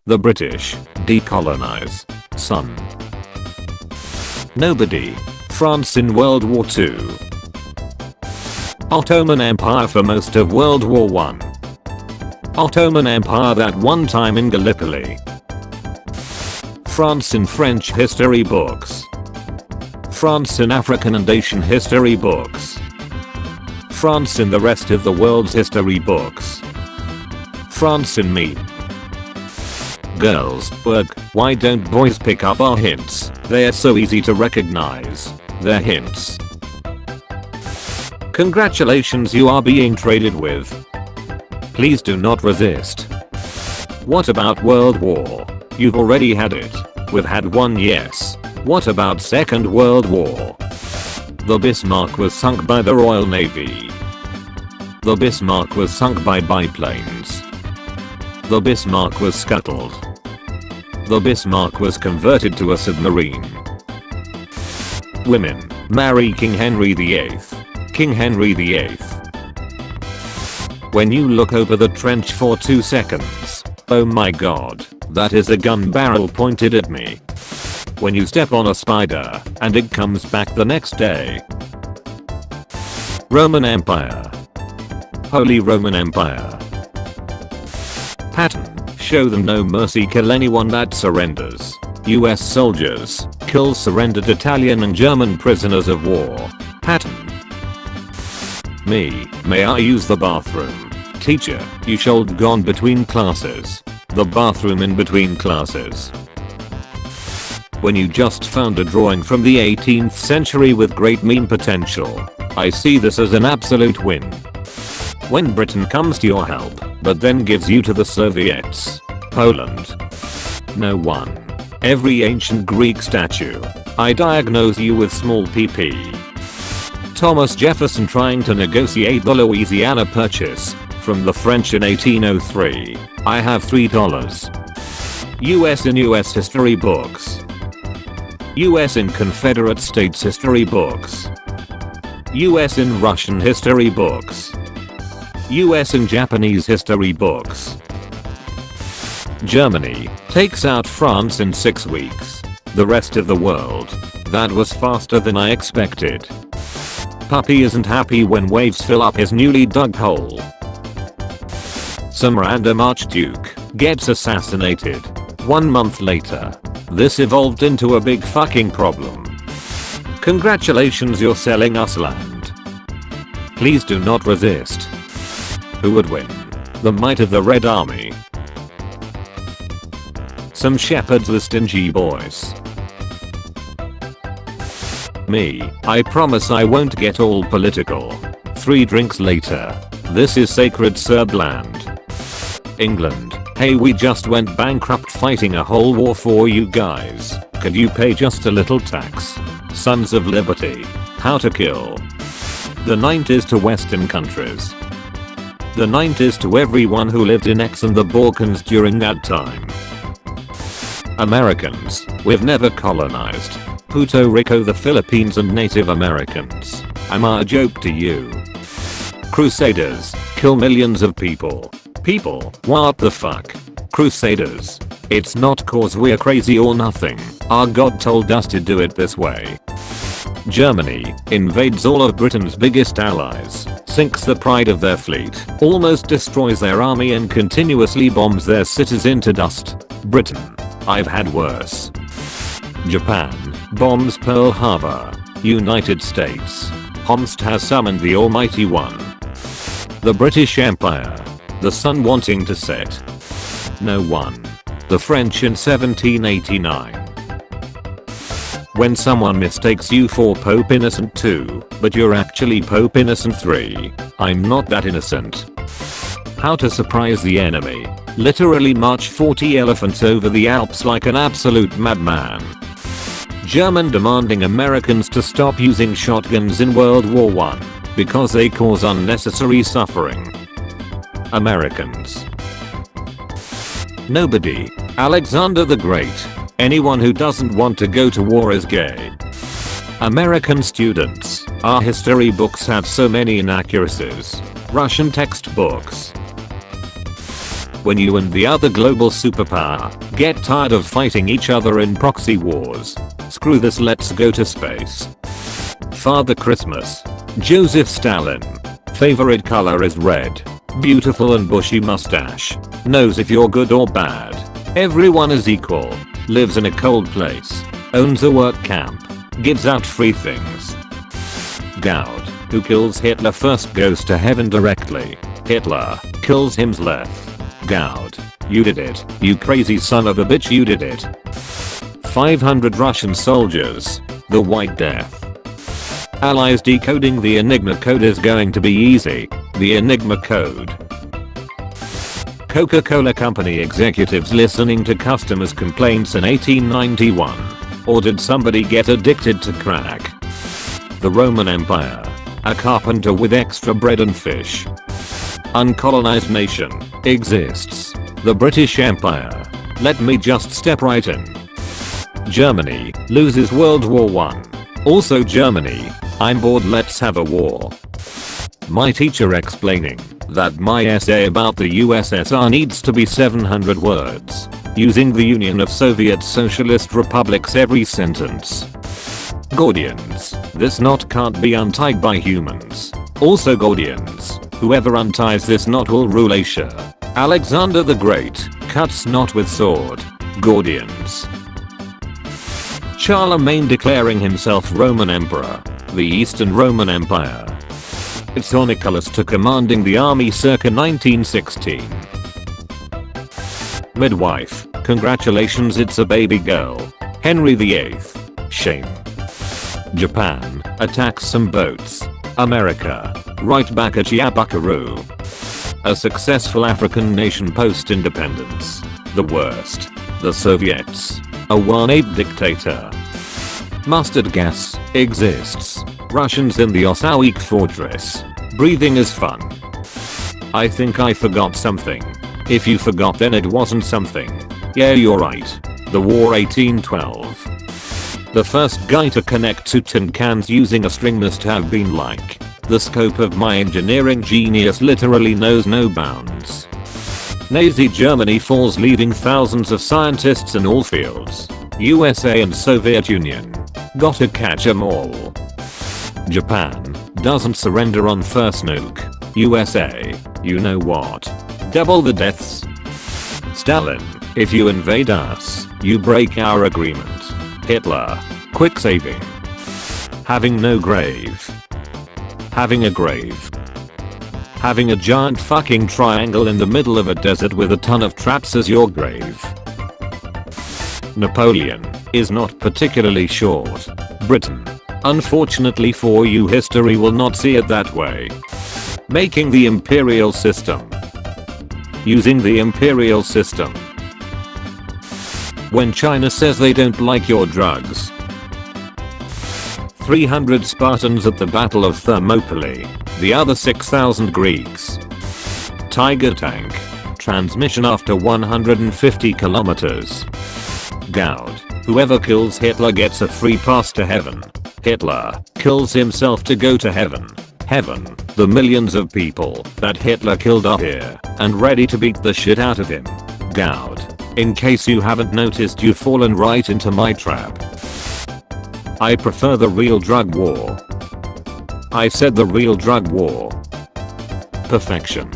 The British decolonize. Son. Nobody. France in World War II. Ottoman Empire for most of World War I. Ottoman Empire that one time in Gallipoli. France in French history books. France in African and Asian history books. France in the rest of the world's history books. France in me. Girls, work, why don't boys pick up our hints? They're so easy to recognize. They're hints. Congratulations, you are being traded with. Please do not resist. What about World War? You've already had it. We've had one, yes. What about Second World War? The Bismarck was sunk by the Royal Navy. The Bismarck was sunk by biplanes. The Bismarck was scuttled. The Bismarck was converted to a submarine. Women, marry King Henry VIII. King Henry VIII. When you look over the trench for 2 seconds, oh my god, that is a gun barrel pointed at me. When you step on a spider, and it comes back the next day. Roman Empire. Holy Roman Empire. Pattern. Show them no mercy, kill anyone that surrenders. US soldiers, kill surrendered Italian and German prisoners of war. Pattern. Me, may I use the bathroom? Teacher, you should gone between classes. The bathroom in between classes. When you just found a drawing from the 18th century with great meme potential. I see this as an absolute win. When Britain comes to your help, but then gives you to the Soviets. Poland. No one. Every ancient Greek statue. I diagnose you with small pp. Thomas Jefferson trying to negotiate the Louisiana Purchase from the French in 1803. I have $3. US in US history books. US in Confederate States history books. US in Russian history books. US in Japanese history books. Germany takes out France in 6 weeks. The rest of the world. That was faster than I expected. Puppy isn't happy when waves fill up his newly dug hole. Some random archduke gets assassinated. 1 month later. This evolved into a big fucking problem. Congratulations, you're selling us land. Please do not resist. Who would win? The might of the Red Army. Some shepherds with stingy boys. Me, I promise I won't get all political. 3 drinks later. This is sacred Serb land. England. Hey, we just went bankrupt fighting a whole war for you guys. Could you pay just a little tax? Sons of Liberty. How to kill. The 90s to Western countries. The 90s to everyone who lived in X and the Balkans during that time. Americans, we've never colonized Puerto Rico, the Philippines and Native Americans. I'm a joke to you. Crusaders, kill millions of people. People, what the fuck? Crusaders. It's not cause we're crazy or nothing. Our God told us to do it this way. Germany invades all of Britain's biggest allies, sinks the pride of their fleet, almost destroys their army and continuously bombs their cities into dust. Britain. I've had worse. Japan bombs Pearl Harbor. United States. Homst has summoned the Almighty One. The British Empire. The sun wanting to set. No one. The French in 1789. When someone mistakes you for Pope Innocent II, but you're actually Pope Innocent III. I'm not that innocent. How to surprise the enemy. Literally march 40 elephants over the Alps like an absolute madman. German demanding Americans to stop using shotguns in World War I because they cause unnecessary suffering. Americans. Nobody. Alexander the Great. Anyone who doesn't want to go to war is gay. American students. Our history books have so many inaccuracies. Russian textbooks. When you and the other global superpower get tired of fighting each other in proxy wars, screw this, let's go to space. Father Christmas. Joseph Stalin. Favorite color is red. Beautiful and bushy mustache. Knows if you're good or bad. Everyone is equal. Lives in a cold place. Owns a work camp. Gives out free things. Gowd. Who kills Hitler first goes to heaven directly. Hitler kills himself. Gowd. You did it. You crazy son of a bitch, you did it. 500 Russian soldiers. The White Death. Allies decoding the Enigma code is going to be easy. The Enigma code. Coca-Cola Company executives listening to customers' complaints in 1891. Or did somebody get addicted to crack? The Roman Empire. A carpenter with extra bread and fish. Uncolonized nation. Exists. The British Empire. Let me just step right in. Germany loses World War I. Also Germany. I'm bored, let's have a war. My teacher explaining that my essay about the USSR needs to be 700 words. Using the Union of Soviet Socialist Republics every sentence. Gordians. This knot can't be untied by humans. Also Gordians. Whoever unties this knot will rule Asia. Alexander the Great cuts knot with sword. Gordians. Charlemagne declaring himself Roman Emperor. The Eastern Roman Empire. It's on Nicholas to commanding the army circa 1916. Midwife. Congratulations, it's a baby girl. Henry VIII. Shame. Japan attacks some boats. America right back at ya buckaroo. A successful African nation post-independence. The worst. The Soviets. A one-ape dictator. Mustard gas exists. Russians in the Osawik fortress. Breathing is fun. I think I forgot something. If you forgot, then it wasn't something. Yeah, you're right. The War 1812. The first guy to connect two tin cans using a string must have been like, the scope of my engineering genius literally knows no bounds. Nazi Germany falls, leaving thousands of scientists in all fields. USA and Soviet Union. Gotta catch 'em all. Japan doesn't surrender on first nuke. USA. You know what? Double the deaths. Stalin. If you invade us, you break our agreement. Hitler. Quick saving. Having no grave. Having a grave. Having a giant fucking triangle in the middle of a desert with a ton of traps as your grave. Napoleon is not particularly short. Britain. Unfortunately for you, history will not see it that way. Making the imperial system. Using the imperial system. When China says they don't like your drugs. 300 Spartans at the Battle of Thermopylae. The other 6,000 Greeks. Tiger tank. Transmission after 150 kilometers. Gowd. Whoever kills Hitler gets a free pass to heaven. Hitler kills himself to go to heaven. Heaven. The millions of people that Hitler killed are here and ready to beat the shit out of him. Gowd. In case you haven't noticed, you've fallen right into my trap. I prefer the real drug war. I said the real drug war. Perfection.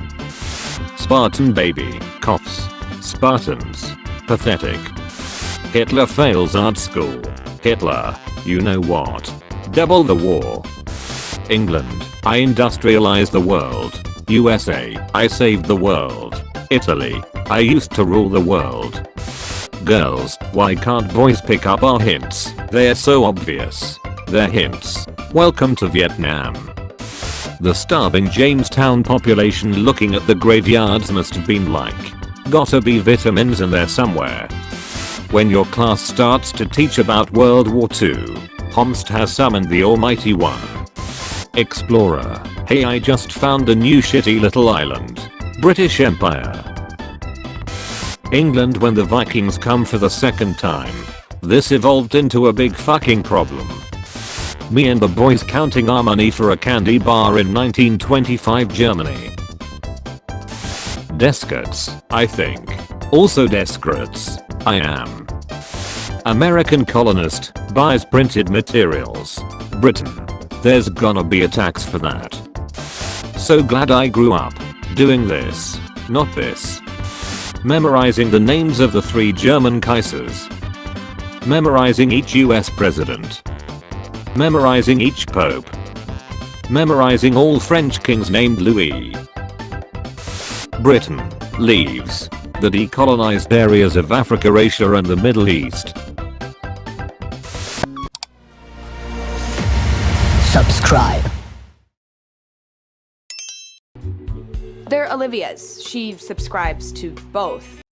Spartan baby coughs. Spartans. Pathetic. Hitler fails art school. Hitler. You know what? Double the war. England. I industrialized the world. USA. I saved the world. Italy. I used to rule the world. Girls. Why can't boys pick up our hints? They're so obvious. They're hints. Welcome to Vietnam. The starving Jamestown population looking at the graveyards must have been like, gotta be vitamins in there somewhere. When your class starts to teach about World War II, Homst has summoned the Almighty One. Explorer. Hey, I just found a new shitty little island. British Empire. England when the Vikings come for the second time. This evolved into a big fucking problem. Me and the boys counting our money for a candy bar in 1925 Germany. Deskerts, I think. Also descrates. I am. American colonist buys printed materials. Britain. There's gonna be a tax for that. So glad I grew up doing this, not this. Memorizing the names of the 3 German Kaisers. Memorizing each US president. Memorizing each pope. Memorizing all French kings named Louis. Britain leaves the decolonized areas of Africa, Asia and the Middle East. Subscribe. They're Olivia's. She subscribes to both.